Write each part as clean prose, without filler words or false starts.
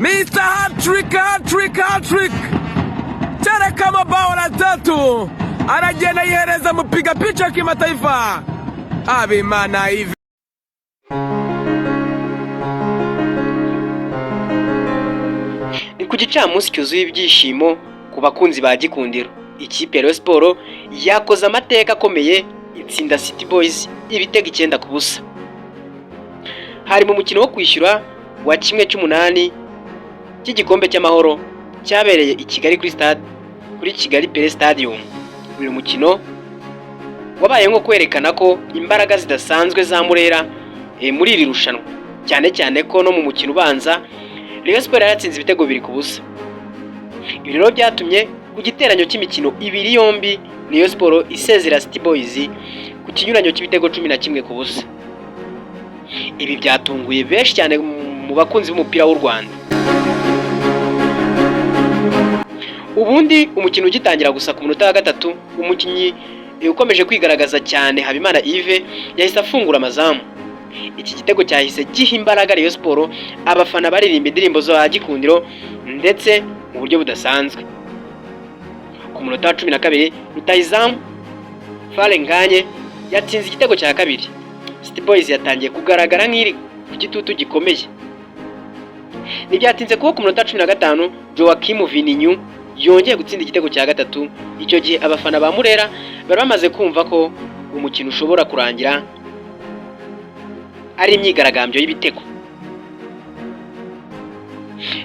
Mr. Hat-trick. Chareka mabao la tatu. Anajena yihereza mpiga picha kimataifa. Habimana Yves. Ni ku gicamunsi cyuzuye ibyishimo ku bakunzi ba Gikundiro. Ikipe ya Rayon Sports yakoze amateka akomeye itsinda City Boys ibitego 9-0. Hari mu mukino wo kwishyura wa 1/8 cy'igikombe cy'amahoro cyabereye i Kigali kuri Kigali Pele Stadium. Uyu mukino wabaye nko kwerekana ko imbaraga zidasanzwe za Murera muri iri rushanwa, cyane ko no mu mukino ubanza Rayon Sports yatsinze ibitego 2-0. Ibi rero byatumye ku giteranyo cy'imikino ibiri yombi Rayon Sports isezera City Boys ku kinyuranyo cy'ibitego 11-0. Ibi byatunguye benshi cyane mu bakunzi b'umupira w'u Rwanda. Ubundi umukino ugitangira gusa ku munota wa 3, umukinnyi ukomeje kwigaragaza cyane Habimana Yves yahise afungura amazamu. Iki gitego cyahise giha imbaraga Rayon Sports, abafana baririmba indirimbo zo Gikundiro ndetse mu buryo budasanzwe. Ku munota wa 12 rutahizamu Falenganye yatsinze igitego cya kabiri. City Boys yatangiye kugaragara nk'iri ku gitutu gikomeye. Ntibyatinze kuko ku munota 15 Joachim Vininyu yongeye gutsinda igitego cya gatatu. Icyo gihe abafana ba Murera bari bamaze kumva ko umukino ushobora kurangira ari imyigaragambyo y'ibitego.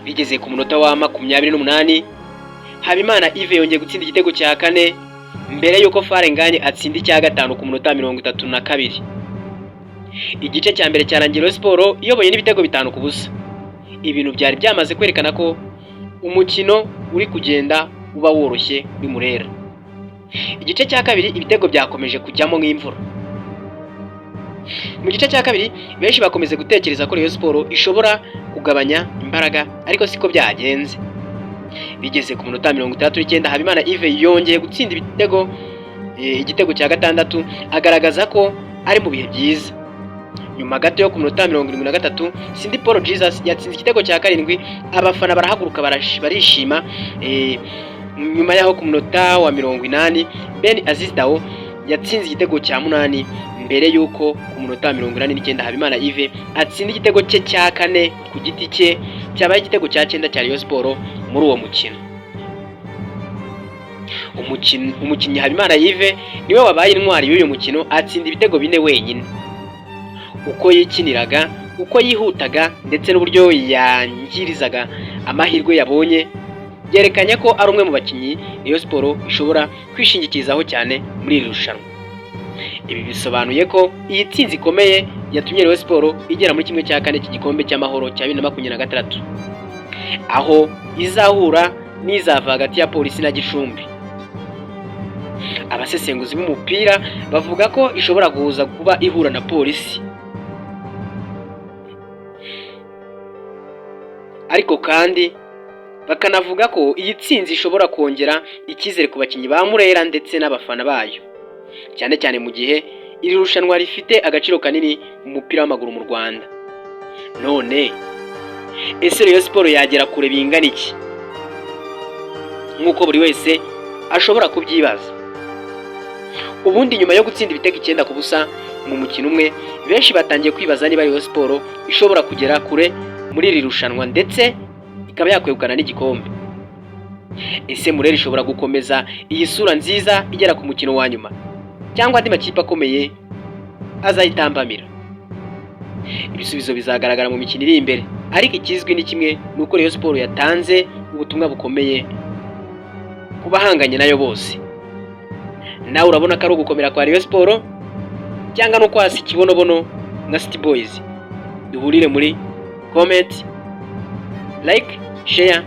Bigeze ku munota wa 28 Habimana Yves yongeye gutsinda igitego cya 4 mbere yuko Falenganye atsinda icya 5 ku munota 32. Igice cya mbere cyarangiye Rayon Sports iyoboye n'ibitego 5-0. Ibintu byari byamaze kwerekana ko umukino uri kugenda uba woroshye muri Murera. Igice cya kabiri ibitego byakomeje kujyamo nk'imvura. Mu gice cya kabiri benshi bakomeze gutekereza ko Rayon Sports ishobora kugabanya imbaraga, ariko siko byagenze. Bigeze ku munota 39 Habimana Yves yongeye gutsinda igitego cya 6 agaragaza ko ari mu bihe byiza. Nyuma gato yo ku munota 73 Cindy Paul Jesus yatsinze igitego cya 7, abafana barahaguruka barishima. Nyuma yaho ku munota wa 80 Ben Aziz Dao yatsinze igitego cya 8 mbere yuko ku munota 89 Habimana Yves atsinda igitego cye cya 4 ku giti cye, cyabaye igitego cya 9 cya Rayon Sports muri uwo mukino. Umukinnyi Habimana Yves niwe wabaye intwari y'uyu mukino, atsinda ibitego 4 wenyine. Uko yikiniraga, uko yihutaga ndetse n'uburyo yangirizaga amahirwe yabonye byerekanye ko ari umwe mu bakinnyi Rayon Sports ishobora kwishingikirizaho cyane muri iri rushanwa. Ibi bisobanuye ko iyi tsinzi ikomeye yatumye Rayon Sports igera muri 1/4 cy'igikombe cy'amahoro cya 2026, aho izahura n'izava hagati ya Polisi na Gicumbi. Abasesenguzi b'umupira bavuga ko ishobora guhuza kuba ihura na Polisi, ariko kandi bakanavuga ko iyi tsinzi ishobora kongera icyizere ku bakinnyi ba Murera ndetse n'abafana bayo, cyane mu gihe iri rushanwa rifite agaciro kanini mu mupira w'amaguru mu Rwanda. None ese Rayon Sports yagera kure bingana iki? Nk'uko buri wese ashobora kubyibaza. Ubundi nyuma yo gutsinda ibitego 9-0 mu mukino umwe, benshi batangiye kwibaza niba Rayon Sports ishobora kugera kure muri iri rushanwa ndetse ikaba yakwegukana n'igikombe. Ese Murera ishobora gukomeza iyi sura nziza igera ku mukino wa nyuma, cyangwa andi makipe akomeye azayitambamira? Ibisubizo bizagaragara mu mikino iri imbere, ariko ikizwi ni kimwe, nuko Rayon Sports yatanze ubutumwa bukomeye ku bahanganye nayo bose. Nawe urabona ko ari ugukomera kwa Rayon Sports cyangwa no kwasi ikibonobono na City Boys? Duhurire muri comment, like, share,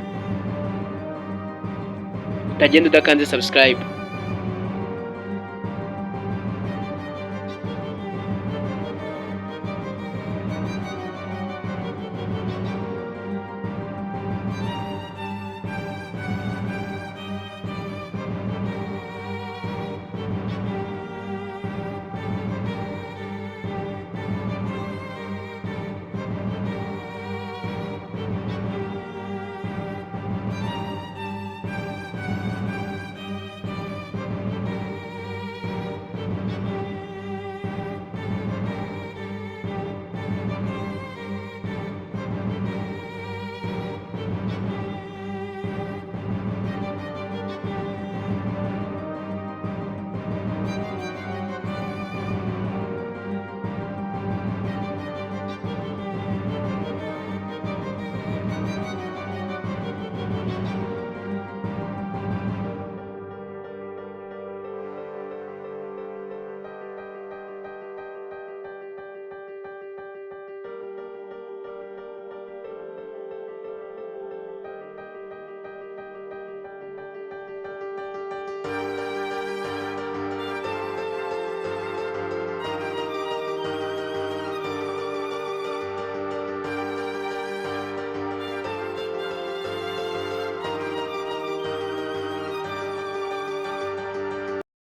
utagenda udakanze subscribe.